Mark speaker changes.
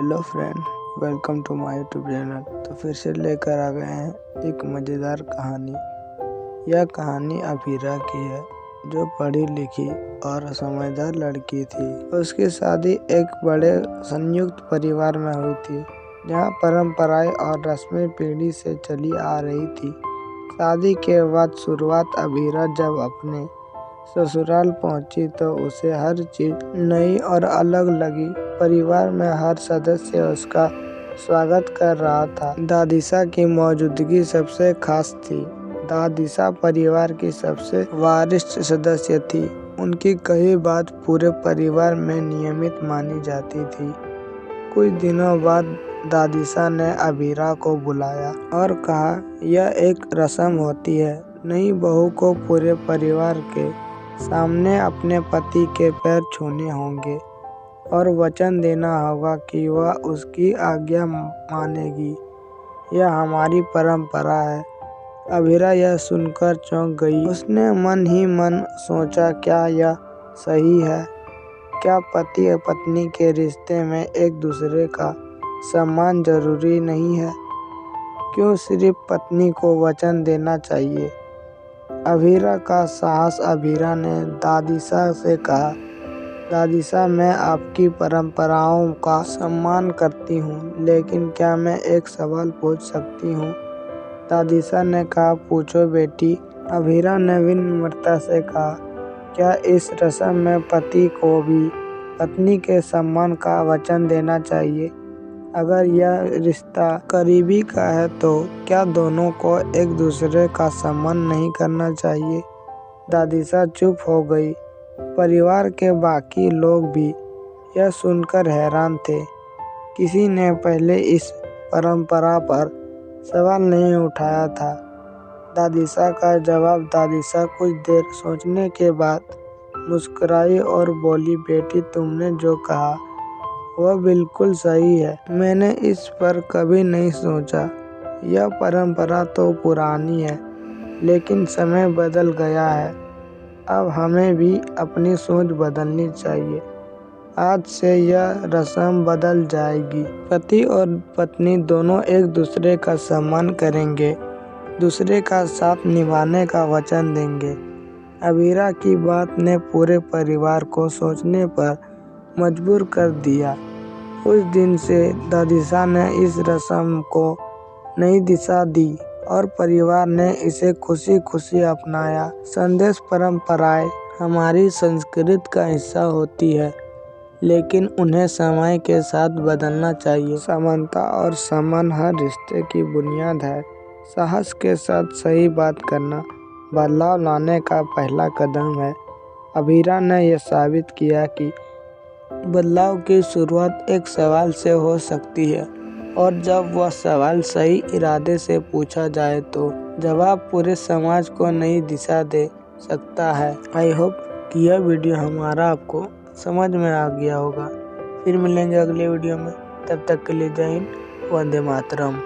Speaker 1: Hello friend, welcome to my YouTube channel. तो फिर से लेकर आ गए हैं एक मज़ेदार कहानी। यह कहानी अभीरा की है, जो पढ़ी लिखी और समझदार लड़की थी। उसकी शादी एक बड़े संयुक्त परिवार में हुई थी, जहां परंपराएं और रस्में पीढ़ी से चली आ रही थी। शादी के बाद शुरुआत अभीरा जब अपने ससुराल पहुंची तो उसे हर चीज नई और अलग लगी। परिवार में हर सदस्य उसका स्वागत कर रहा था। दादीसा की मौजूदगी सबसे खास थी। दादीसा परिवार की सबसे वरिष्ठ सदस्य थी। उनकी कही बात पूरे परिवार में नियमित मानी जाती थी। कुछ दिनों बाद दादीसा ने अभीरा को बुलाया और कहा, यह एक रस्म होती है। नई बहू को पूरे परिवार के सामने अपने पति के पैर छूने होंगे और वचन देना होगा कि वह उसकी आज्ञा मानेगी। यह हमारी परंपरा है। अभीरा यह सुनकर चौंक गई। उसने मन ही मन सोचा, क्या यह सही है? क्या पति और पत्नी के रिश्ते में एक दूसरे का सम्मान जरूरी नहीं है? क्यों सिर्फ पत्नी को वचन देना चाहिए? अभीरा का साहस। अभीरा ने दादीसा से कहा, दादीसा, मैं आपकी परंपराओं का सम्मान करती हूँ, लेकिन क्या मैं एक सवाल पूछ सकती हूँ? दादीसा ने कहा, पूछो बेटी। अभीरा ने विनम्रता से कहा, क्या इस रस्म में पति को भी पत्नी के सम्मान का वचन देना चाहिए? अगर यह रिश्ता करीबी का है तो क्या दोनों को एक दूसरे का सम्मान नहीं करना चाहिए? दादीसा चुप हो गई। परिवार के बाकी लोग भी यह सुनकर हैरान थे। किसी ने पहले इस परंपरा पर सवाल नहीं उठाया था। दादीसा का जवाब। दादीसा कुछ देर सोचने के बाद मुस्कुराई और बोली, बेटी, तुमने जो कहा वह बिल्कुल सही है। मैंने इस पर कभी नहीं सोचा। यह परंपरा तो पुरानी है, लेकिन समय बदल गया है। अब हमें भी अपनी सोच बदलनी चाहिए। आज से यह रस्म बदल जाएगी। पति और पत्नी दोनों एक दूसरे का सम्मान करेंगे, दूसरे का साथ निभाने का वचन देंगे। अभीरा की बात ने पूरे परिवार को सोचने पर मजबूर कर दिया। उस दिन से दादीसा ने इस रस्म को नई दिशा दी और परिवार ने इसे खुशी खुशी अपनाया। संदेश। परंपराएं हमारी संस्कृति का हिस्सा होती है, लेकिन उन्हें समय के साथ बदलना चाहिए। समानता और सम्मान हर रिश्ते की बुनियाद है। साहस के साथ सही बात करना बदलाव लाने का पहला कदम है। अभीरा ने यह साबित किया कि बदलाव की शुरुआत एक सवाल से हो सकती है, और जब वह सवाल सही इरादे से पूछा जाए तो जवाब पूरे समाज को नई दिशा दे सकता है। आई होप कि यह वीडियो हमारा आपको समझ में आ गया होगा। फिर मिलेंगे अगले वीडियो में। तब तक के लिए जय हिंद, वंदे मातरम।